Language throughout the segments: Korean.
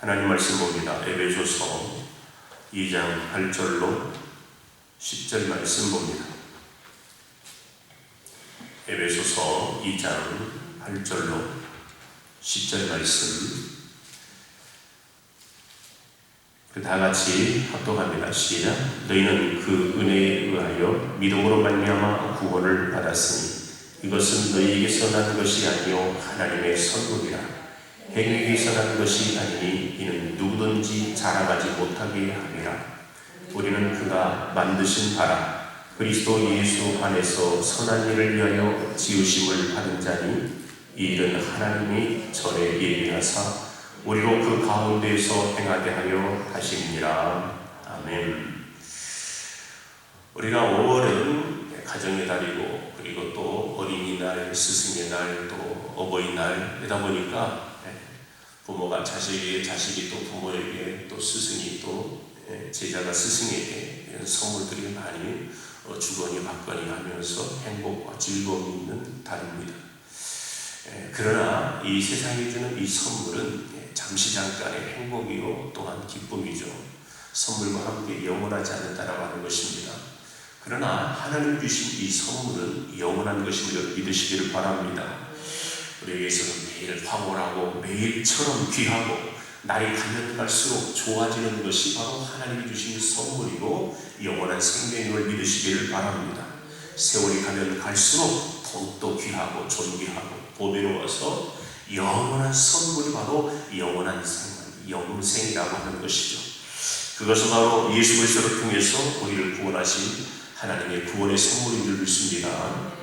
하나님 말씀 봅니다. 에베소서 2장 8절로 10절 말씀 봅니다. 에베소서 2장 8절로 10절 말씀 다 같이 합독합니다. 시작. 너희는 그 은혜에 의하여 믿음으로 말미암아 구원을 받았으니 이것은 너희에게서 난 것이 아니요 하나님의 선물이라. 행위에게서 난 것이 아니니 이는 누구든지 자랑하지 못하게 함이라. 우리는 그가 만드신 바라 그리스도 예수 안에서 선한 일을 위하여 지으심을 받은 자니 이 일은 하나님이 전에 예비하사 우리로 그 가운데에서 행하게 하려 하심이니라. 아멘. 우리가 5월은 가정의 달이고 그리고 또 어린이날, 스승의 날, 또 어버이날이다 보니까 부모가 자식이 또 부모에게, 또 스승이 또 제자가 스승에게 이런 선물들이 많이 주거니 받거니 하면서 행복과 즐거움이 있는 달입니다. 그러나 이 세상이 주는 이 선물은 잠시 잠깐의 행복이요 또한 기쁨이죠. 선물과 함께 영원하지 않는다라고 하는 것입니다. 그러나 하나님 주신 이 선물은 영원한 것임을 믿으시기를 바랍니다. 우리에게서는 매일 황홀하고 매일처럼 귀하고 날이 가면 갈수록 좋아지는 것이 바로 하나님이 주신 선물이고 영원한 생명임을 믿으시기를 바랍니다. 세월이 가면 갈수록 더욱더 귀하고 존귀하고 보배로워서 영원한 선물이 바로 영원한 생명, 영생이라고 하는 것이죠. 그것은 바로 예수 그리스도를 통해서 우리를 구원하신 하나님의 구원의 선물인 줄 믿습니다.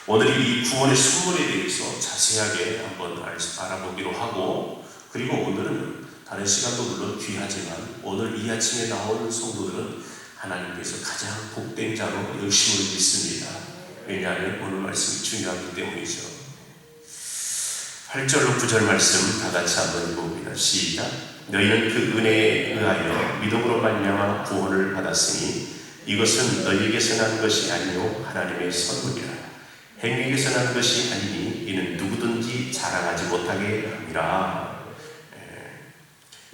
오늘 이 구원의 선물에 대해서 자세하게 한번 알아보기로 하고, 그리고 오늘은 다른 시간도 물론 귀하지만 오늘 이 아침에 나오는 성도들은 하나님께서 가장 복된 자로 여기심을 믿습니다. 왜냐하면 오늘 말씀이 중요하기 때문이죠. 8절로 9절 말씀 다 같이 한번 읽어봅니다. 시작. 너희는 그 은혜에 의하여 믿음으로 말미암아 구원을 받았으니 이것은 너희에게서 난 것이 아니요 하나님의 선물이라. 행위에게서 난 것이 아니니 이는 누구든지 자랑하지 못하게 함이라.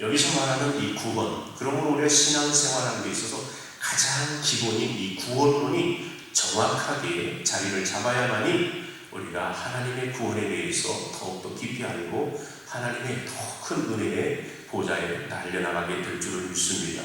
여기서 말하는 이 구원, 그러므로 우리가 신앙생활하는 데 있어서 가장 기본인 이 구원론이 정확하게 자리를 잡아야만이 우리가 하나님의 구원에 대해서 더욱더 깊이 알고 하나님의 더 큰 은혜의 보좌에 날려나가게 될 줄을 믿습니다.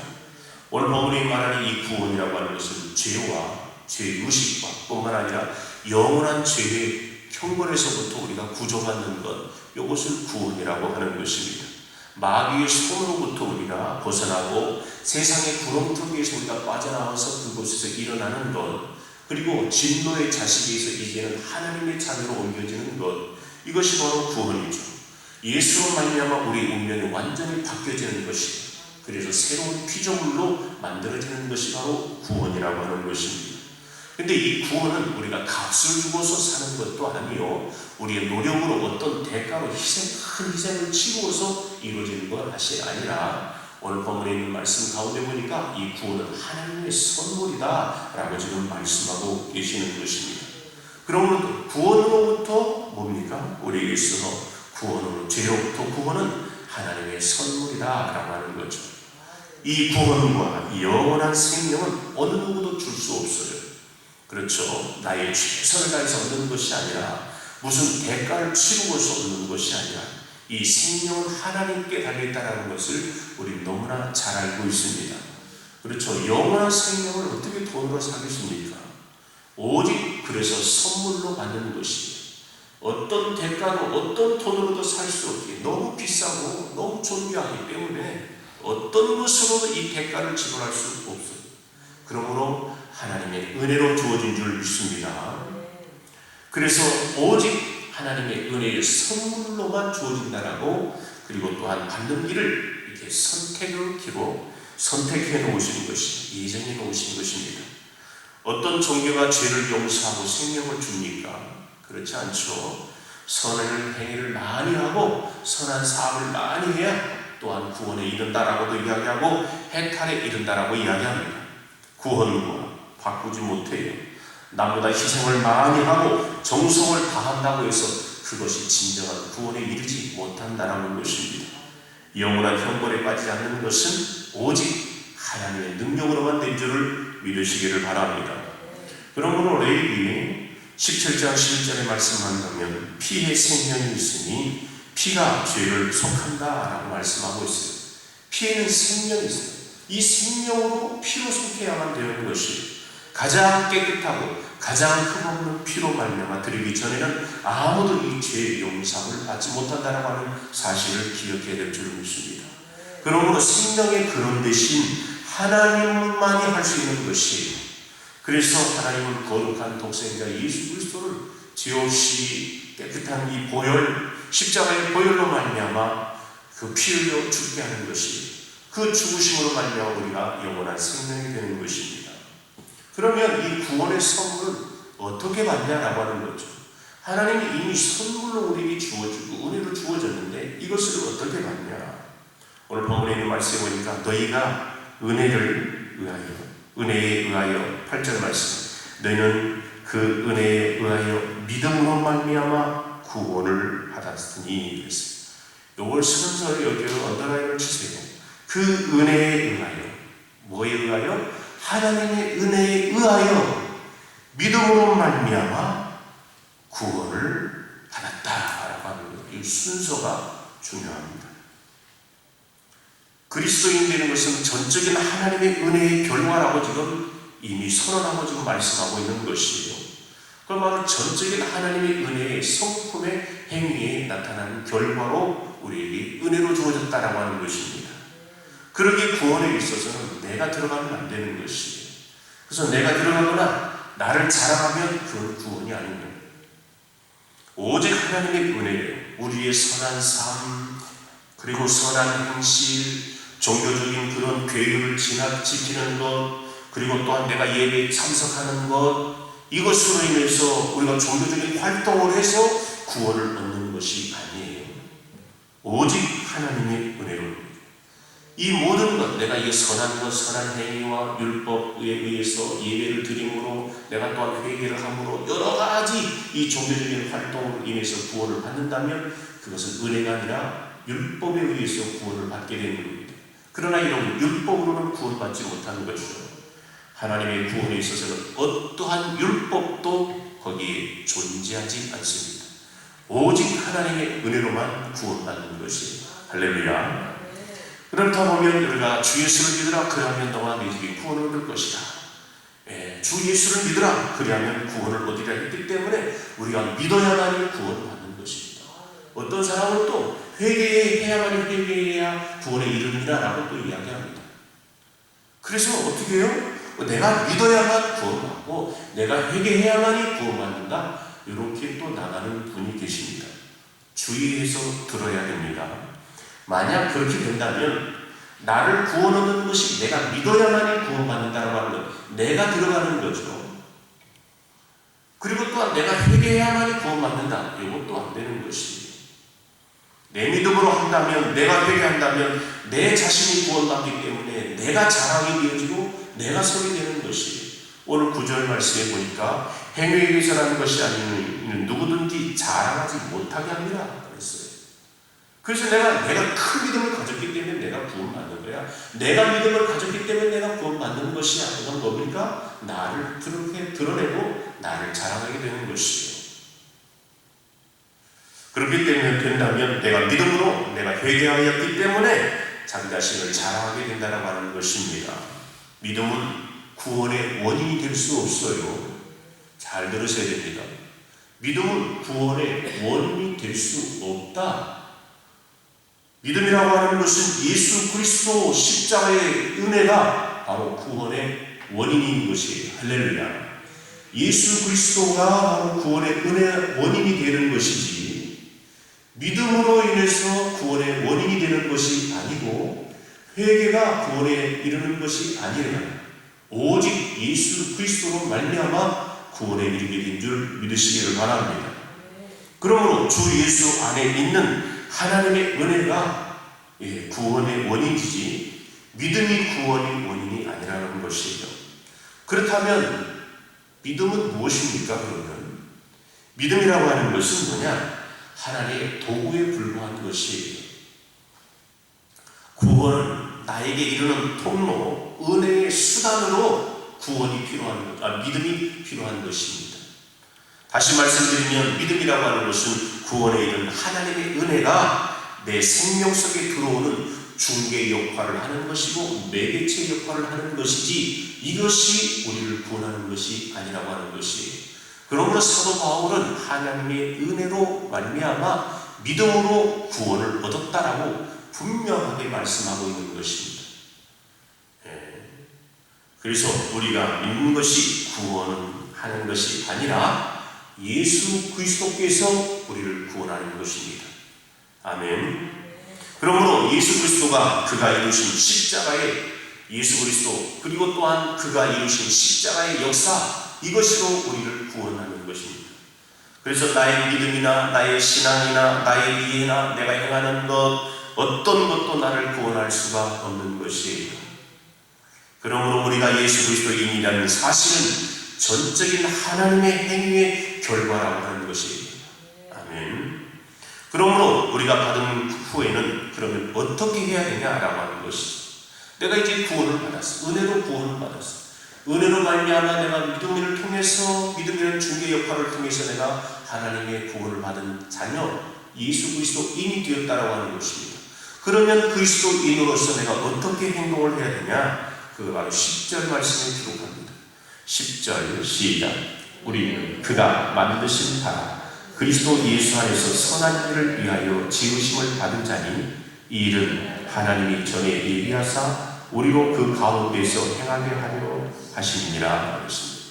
오늘 본문이 말하는 이 구원이라고 하는 것은 죄와 죄의식과 뿐만 아니라 영원한 죄의 형벌에서부터 우리가 구조받는 것, 이것을 구원이라고 하는 것입니다. 마귀의 손으로부터 우리가 벗어나고 세상의 구렁텅이에서 우리가 빠져나와서 그곳에서 일어나는 것, 그리고 진노의 자식에서 이제는 하나님의 자녀로 옮겨지는 것, 이것이 바로 구원이죠. 예수로 말미암아 우리 운명이 완전히 바뀌어지는 것이고, 그래서 새로운 피조물로 만들어지는 것이 바로 구원이라고 하는 것입니다. 근데 이 구원은 우리가 값을 주고서 사는 것도 아니요, 우리의 노력으로 어떤 대가로 큰 희생을 치고서 이루어지는 것이 아니라, 오늘 본문에 있는 말씀 가운데 보니까 이 구원은 하나님의 선물이다 라고 지금 말씀하고 계시는 것입니다. 그러므로 구원으로부터 뭡니까? 우리에게 있어서 구원으로, 죄로부터 구원은 하나님의 선물이다 라고 하는 거죠. 이 구원과 영원한 생명은 어느 누구도 줄 수 없어요. 그렇죠. 나의 최선을 다해서 얻는 것이 아니라, 무슨 대가를 치르고서 얻는 것이 아니라, 이 생명은 하나님께 달려있다는 것을 우리 너무나 잘 알고 있습니다. 그렇죠. 영원한 생명을 어떻게 돈으로 사겠습니까? 오직 그래서 선물로 받는 것이에요. 어떤 대가로, 어떤 돈으로도 살 수 없기에 너무 비싸고 너무 존귀하기 때문에 어떤 것으로도 이 대가를 지불할 수 없어요. 그러므로 하나님의 은혜로 주어진 줄 믿습니다. 그래서 오직 하나님의 은혜의 선물로만 주어진다라고, 그리고 또한 받는 길을 이렇게 선택해 놓으신 것이, 예정해 놓으신 것입니다. 어떤 종교가 죄를 용서하고 생명을 줍니까? 그렇지 않죠. 선한 행위를 많이 하고 선한 사업을 많이 해야 또한 구원에 이른다라고도 이야기하고 해탈에 이른다라고 이야기합니다. 구원과 바꾸지 못해요. 남보다 희생을 많이 하고 정성을 다한다고 해서 그것이 진정한 구원에 이르지 못한다라는 것입니다. 영원한 형벌에 빠지지 않는 것은 오직 하나님의 능력으로만 된 줄을 믿으시기를 바랍니다. 그러므로 레위기 17장 11절에 말씀한다면 피에 생명이 있으니 피가 죄를 속한다라고 말씀하고 있어요. 피에는 생명이 있어요. 이 생명으로 피로 속해야만 되는 것이 가장 깨끗하고 가장 흠없는 피로 말미암아 드리기 전에는 아무도 이 죄의 용서를 받지 못한다라고 하는 사실을 기억해야 될 줄 믿습니다. 그러므로 생명의 근원 대신 하나님만이 할 수 있는 것이, 그래서 하나님은 거룩한 독생자 예수 그리스도를 죄 없이 깨끗한 이 보혈, 십자가의 보혈로 말미암아 그 피 흘려 죽게 하는 것이, 그 죽으심으로 말미암아 우리가 영원한 생명이 되는 것입니다. 그러면 이 구원의 선물은 어떻게 받냐라고 하는 거죠. 하나님이 이미 선물로 우리에게 주어지고 은혜로 주어졌는데 이것을 어떻게 받냐. 오늘 본문에 있는 말씀에 보니까 너희가 은혜를 의하여, 은혜에 의하여 8절 말씀, 너희는 그 은혜에 의하여 믿음으로 말미암아 구원을 받았으니 그랬어요. 이걸 순서에 여기서 언더라인을 치세요. 그 은혜에 의하여, 뭐에 의하여? 하나님의 은혜에 의하여 믿음으로 말미암아 구원을 받았다라고 하는 이 순서가 중요합니다. 그리스도인 되는 것은 전적인 하나님의 은혜의 결과라고 지금 이미 선언하고 지금 말씀하고 있는 것이에요. 그 말은 전적인 하나님의 은혜의 성품의 행위에 나타나는 결과로 우리에게 은혜로 주어졌다라고 하는 것입니다. 그러기에 구원에 있어서는 내가 들어가면 안 되는 것이에요. 그래서 내가 들어가거나 나를 자랑하면 그건 구원이 아닙니다. 오직 하나님의 은혜예요. 우리의 선한 삶, 그리고 선한 행실, 종교적인 그런 규율을 지키는 것, 그리고 또한 내가 예배에 참석하는 것, 이것으로 인해서 우리가 종교적인 활동을 해서 구원을 얻는 것이 아니에요. 오직 하나님의 은혜로 이 모든 것, 내가 이 선한 것, 선한 행위와 율법에 의해서 예배를 드림으로, 내가 또한 회개를 함으로 여러 가지 이 종교적인 활동으로 인해서 구원을 받는다면 그것은 은혜가 아니라 율법에 의해서 구원을 받게 되는 겁니다. 그러나 이런 율법으로는 구원받지 못하는 것이죠. 하나님의 구원에 있어서는 어떠한 율법도 거기에 존재하지 않습니다. 오직 하나님의 은혜로만 구원받는 것이 할렐루야. 그렇다 보면 우리가 주 예수를 믿으라 그리하면 너와 네 집이 구원을 얻을 것이다. 주 예수를 믿으라 그리하면 구원을 얻으리라 했기 때문에 우리가 믿어야만이 구원을 받는 것입니다. 어떤 사람은 또 회개해야만이 회개해야 구원에 이르느니라 라고 또 이야기합니다. 그래서 어떻게 해요? 내가 믿어야만 구원받고 내가 회개해야만이 구원받는다, 이렇게 또 나가는 분이 계십니다. 주의해서 들어야 됩니다. 만약 그렇게 된다면 나를 구원 얻는 것이 내가 믿어야만이 구원받는다고 하는 것, 내가 들어가는 거죠. 그리고 또한 내가 회개해야만이 구원받는다, 이것도 안 되는 것이, 내 믿음으로 한다면, 내가 회개한다면 내 자신이 구원받기 때문에 내가 자랑이 되어지고 내가 서게 되는 것이, 오늘 9절 말씀에 보니까 행위에 의해서라는 것이 아니면 누구든지 자랑하지 못하게 합니다 그랬어요. 그래서 내가 큰 믿음을 가졌기 때문에 내가 구원받는 거야. 내가 믿음을 가졌기 때문에 내가 구원받는 것이 아니라 뭡니까? 나를 드러내고 나를 자랑하게 되는 것이에요. 그렇기 때문에 된다면 내가 믿음으로 내가 회개하였기 때문에 자기 자신을 자랑하게 된다고 하는 것입니다. 믿음은 구원의 원인이 될 수 없어요. 잘 들으셔야 됩니다. 믿음은 구원의 원인이 될 수 없다. 믿음이라고 하는 것은 예수 그리스도 십자가의 은혜가 바로 구원의 원인인 것이에요. 할렐루야. 예수 그리스도가 바로 구원의 은혜의 원인이 되는 것이지, 믿음으로 인해서 구원의 원인이 되는 것이 아니고 회개가 구원에 이르는 것이 아니라 오직 예수 그리스도로 말미암아 구원에 이르게 된 줄 믿으시기를 바랍니다. 그러므로 주 예수 안에 있는 하나님의 은혜가 구원의 원인이지 믿음이 구원의 원인이 아니라는 것이죠. 그렇다면 믿음은 무엇입니까? 그러면 믿음이라고 하는 것은 뭐냐? 하나님의 도구에 불과한 것이에요. 구원은 나에게 이르는 통로, 은혜의 수단으로 구원이 믿음이 필요한 것입니다. 다시 말씀드리면 믿음이라고 하는 것은 구원에 이른 하나님의 은혜가 내 생명 속에 들어오는 중개 역할을 하는 것이고 매개체 역할을 하는 것이지, 이것이 우리를 구원하는 것이 아니라고 하는 것이에요. 그러므로 사도 바울은 하나님의 은혜로 말미암아 믿음으로 구원을 얻었다라고 분명하게 말씀하고 있는 것입니다. 그래서 우리가 믿는 것이 구원하는 것이 아니라 예수 그리스도께서 우리를 구원하는 것입니다. 아멘. 그러므로 예수 그리스도가 그가 이루신 십자가의 예수 그리스도, 그리고 또한 그가 이루신 십자가의 역사, 이것으로 우리를 구원하는 것입니다. 그래서 나의 믿음이나 나의 신앙이나 나의 이해나 내가 행하는 것, 어떤 것도 나를 구원할 수가 없는 것이에요. 그러므로 우리가 예수 그리스도인이라는 사실은 전적인 하나님의 행위의 결과라고 하는 것이에요. 아멘. 그러므로 우리가 받은 후에는 그러면 어떻게 해야 되냐라고 하는 것이죠. 내가 이제 구원을 받았어. 은혜로 구원을 받았어. 은혜로 말미암아 내가 믿음을 통해서, 믿음이라는 중개 역할을 통해서 내가 하나님의 구원을 받은 자녀, 예수 그리스도인이 되었다라고 하는 것입니다. 그러면 그리스도인으로서 내가 어떻게 행동을 해야 되냐? 그 바로 10절 말씀에 기록합니다. 10절 시작. 우리는 그가 만드신 바 그리스도 예수 안에서 선한 일을 위하여 지으심을 받은 자니, 이 일은 하나님이 전에 예비하사 우리로 그 가운데서 행하게 하려 하심이니라 하였습니다.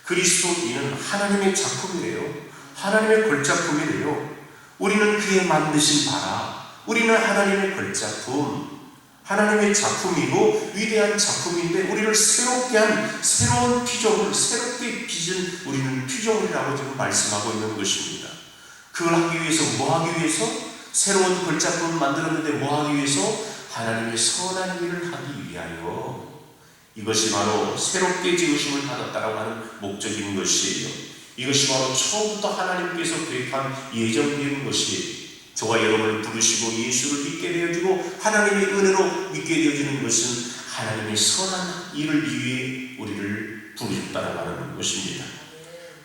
그리스도인은 하나님의 작품이래요. 하나님의 걸작품이래요. 우리는 그의 만드신 바라. 우리는 하나님의 걸작품, 하나님의 작품이고 위대한 작품인데, 우리를 새롭게 한 새로운 피조물, 새롭게 빚은 우리는 피조물이라고 지금 말씀하고 있는 것입니다. 그걸 하기 위해서, 뭐 하기 위해서? 새로운 걸작품을 만들었는데 뭐 하기 위해서? 하나님의 선한 일을 하기 위하여. 이것이 바로 새롭게 지으심을 받았다라고 하는 목적인 것이에요. 이것이 바로 처음부터 하나님께서 계획한 예정된 것이에요. 저와 여러분을 부르시고 예수를 믿게 되어지고 하나님의 은혜로 믿게 되어지는 것은 하나님의 선한 일을 위해 우리를 부르셨다라고 하는 것입니다.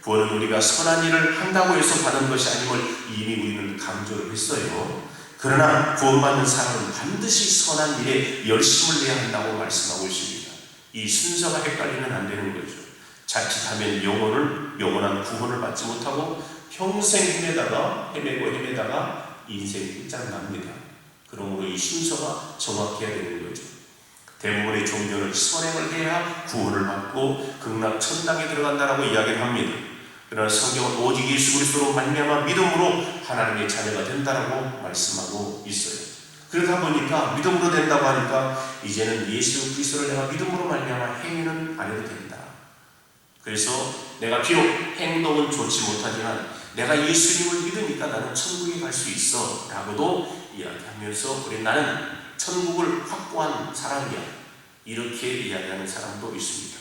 구원은 우리가 선한 일을 한다고 해서 받은 것이 아님을 이미 우리는 강조를 했어요. 그러나 구원받는 사람은 반드시 선한 일에 열심을 내야 한다고 말씀하고 있습니다. 이 순서가 헷갈리면 안 되는 거죠. 자칫하면 영원한 구원을 받지 못하고 평생 헤매다가 인생이 끝장납니다. 그러므로 이 순서가 정확해야 되는 거죠. 대부분의 종교는 선행을 해야 구원을 받고 극락 천당에 들어간다라고 이야기를 합니다. 그러나 성경은 오직 예수 그리스도로 말미암아 믿음으로 하나님의 자녀가 된다라고 말씀하고 있어요. 그러다 보니까 믿음으로 된다고 하니까 이제는 예수 그리스도를 내가 믿음으로 말미암아 행위는 안 해도 된다. 그래서 내가 비록 행동은 좋지 못하지만 내가 예수님을 믿으니까 나는 천국에 갈 수 있어 라고도 이야기하면서 나는 천국을 확보한 사람이야, 이렇게 이야기하는 사람도 있습니다.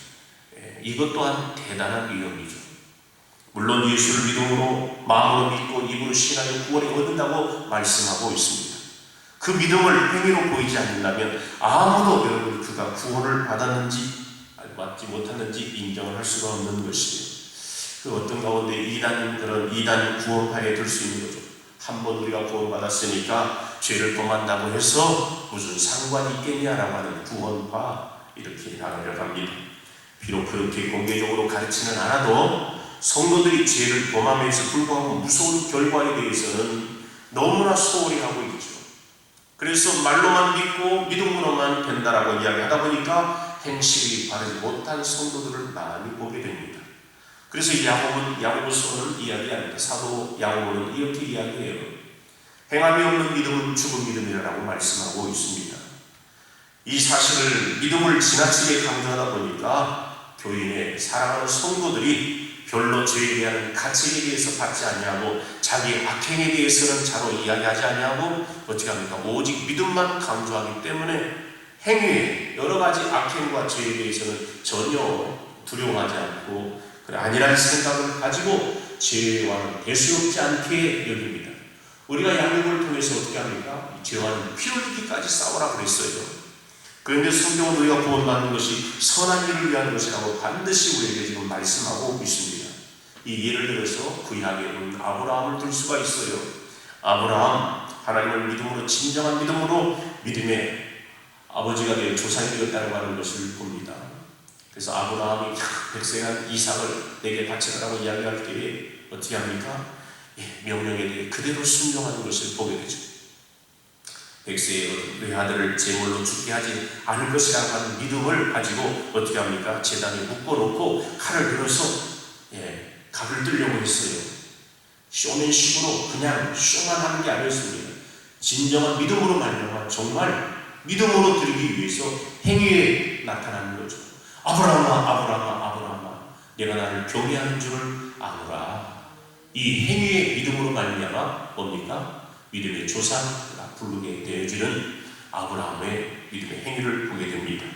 이것 또한 대단한 위험이죠. 물론 예수를 믿음으로 마음으로 믿고 입으로 신하여 구원을 얻는다고 말씀하고 있습니다. 그 믿음을 행위로 보이지 않는다면 아무도 여러분 그가 구원을 받았는지 받지 못했는지 인정을 할 수가 없는 것이에요. 그 어떤 가운데 그런 이단 구원파에 들 수 있는 거죠. 한번 우리가 구원받았으니까 죄를 범한다고 해서 무슨 상관이 있겠냐라고 하는 구원파, 이렇게 나누려 합니다. 비록 그렇게 공개적으로 가르치는 않아도 성도들이 죄를 범함에도 불구하고 무서운 결과에 대해서는 너무나 소홀히 하고 있죠. 그래서 말로만 믿고 믿음으로만 된다라고 이야기하다 보니까 행실이 바르지 못한 성도들을 많이 보게 됩니다. 그래서 야고보서는 이야기합니다. 사도 야고보는 이렇게 이야기해요. 행함이 없는 믿음은 죽은 믿음이라고 말씀하고 있습니다. 이 사실을, 믿음을 지나치게 강조하다 보니까 교인의 사랑하는 성도들이 별로 죄에 대한 가책에 대해서 받지 아니하고 자기 악행에 대해서는 자로 이야기하지 아니하고 어떻게 합니까? 오직 믿음만 강조하기 때문에 행위에 여러 가지 악행과 죄에 대해서는 전혀 두려워하지 않고 아니라는 생각을 가지고 죄와는 대수롭지 않게 여깁니다. 우리가 양육을 통해서 어떻게 합니까? 죄와는 피 흘리기까지 싸우라 그랬어요. 그런데 성경은 우리가 구원받는 것이 선한 일을 위한 것이라고 반드시 우리에게 지금 말씀하고 있습니다. 이 예를 들어서 구약에 아브라함을 들 수가 있어요. 아브라함, 하나님을 믿음으로, 진정한 믿음으로 믿음의 아버지가 되어 조상이 되었다고 하는 것을 봅니다. 그래서 아브라함이 백세한 이삭을 내게 바치라고 이야기할 때에 어떻게 합니까? 명령에 대해 그대로 순종하는 것을 보게 되죠. 백세의 외아들을 제물로 죽게 하지 않을 것이라고 하는 믿음을 가지고 어떻게 합니까? 제단에 묶어놓고 칼을 들어서 각을 들려고 했어요. 쇼맨식으로 그냥 쇼만 하는 게 아니었습니다. 진정한 믿음으로 말미암아 정말 믿음으로 드리기 위해서 행위에 나타나는 거죠. 아브라함아, 아브라함아, 아브라함아, 내가 나를 경외하는 줄을 아노라. 이 행위의 믿음으로 말미암아 뭡니까? 믿음의 조상이라 부르게 되어지는 아브라함의 믿음의 행위를 보게 됩니다.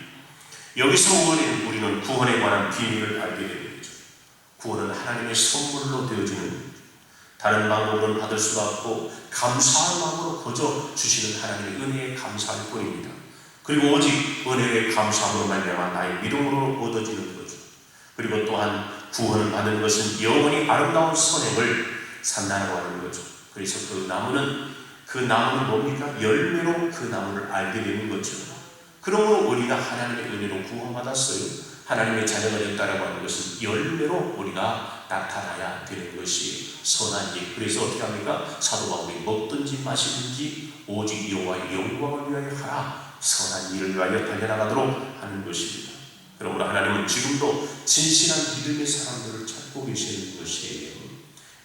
여기서 우리는 구원에 관한 비밀을 알게 됩니다. 구원은 하나님의 선물로 되어지는, 다른 방법으로는 받을 수가 없고 감사한 마음으로 거저 주시는 하나님의 은혜에 감사할 뿐입니다. 그리고 오직 은혜에 감사함으로 말미암아 나의 믿음으로 얻어지는 거죠. 그리고 또한 구원을 받는 것은 영원히 아름다운 선행을 산다고 하는 거죠. 그래서 그 나무는 뭡니까? 열매로 그 나무를 알게 되는 거죠. 그러므로 우리가 하나님의 은혜로 구원받았어요. 하나님의 자녀가 됐다라고 하는 것은 열매로 우리가 나타나야 되는 것이 선한 일. 그래서 어떻게 합니까? 사도 바울이 먹든지 마시든지 오직 여호와의 영광을 위하여 하라. 선한 일을 위하여 달려나가도록 하는 것입니다. 그러므로 하나님은 지금도 진실한 믿음의 사람들을 찾고 계시는 것이에요.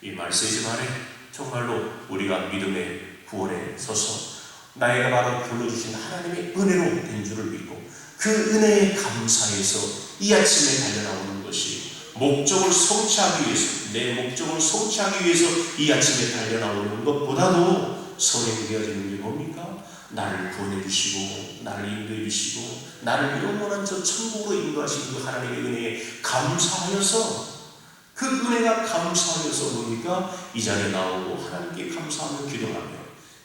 이 말세지 말에 정말로 우리가 믿음의 구원에 서서 나에게 바로 불러주신 하나님의 은혜로 된 줄을 믿고 그 은혜에 감사해서 이 아침에 달려나오는 것이 목적을 성취하기 위해서, 내 목적을 성취하기 위해서 이 아침에 달려나오는 것보다도 선행되어지는 게 뭡니까? 나를 구원해 주시고 나를 인도해 주시고 나를 영원한 저 천국으로 인도하신 그 하나님의 은혜에 감사하여서, 그 은혜가 감사하여서 뭡니까? 이 자리에 나오고 하나님께 감사하며 기도하며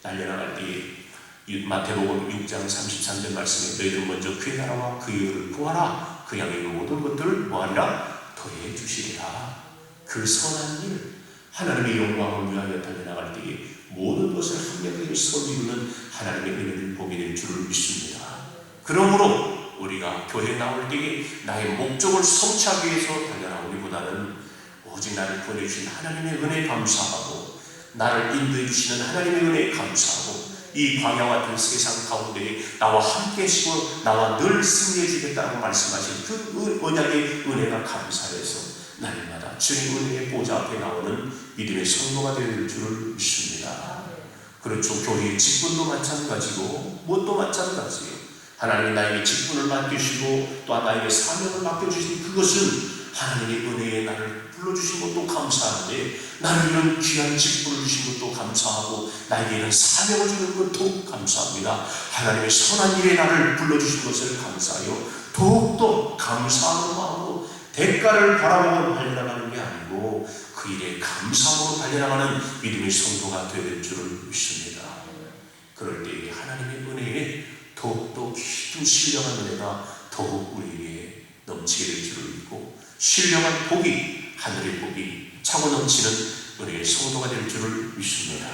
달려나갈 때에 마태복음 6장 33절 말씀에 너희들 먼저 그의 나라와 그의 의를 구하라. 그 양의 모든 것들을 뭐하리라? 더해 주시리라. 그 선한 일, 하나님의 영광을 위하여 달려나갈 때에 모든 것을 한명하게 선이루는 하나님의 은혜를 보게 될 줄을 믿습니다. 그러므로 우리가 교회에 나올 때에 나의 목적을 성취하기 위해서 달려나오기보다는 오직 나를 보내주신 하나님의 은혜에 감사하고 나를 인도해 주시는 하나님의 은혜에 감사하고 이 광야와 같은 세상 가운데에 나와 함께 하시고 나와 늘 승리해 주겠다고 말씀하신 그 언약의 은혜가 감사해서 날마다 주님 은혜의 보좌 앞에 나오는 믿음의 성도가 될 줄을 믿습니다. 그렇죠. 교회의 직분도 마찬가지고 무엇도 마찬가지예요. 하나님이 나에게 직분을 맡기시고 또한 나에게 사명을 맡겨주신 그것은 하나님의 은혜에 나를 불러주신 것도 감사한데, 나를 이런 귀한 직분을 주신 것도 감사하고 나에게 이런 사명을 주는 것도 감사합니다. 하나님의 선한 일에 나를 불러주신 것을 감사하여 더욱더 감사하는 마음으로 대가를 바라보고 달려나가는 게 아니고 그 일에 감사함으로 달려나가는 믿음의 성도가 되어야 될 줄을 믿습니다. 그럴 때 하나님의 은혜에 더욱더 깊은 신령한 은혜가 더욱 우리에게 넘치게 될 줄을 믿고, 신령한 복이, 하늘의 복이 차고 넘치는 은혜의 성도가 될 줄을 믿습니다.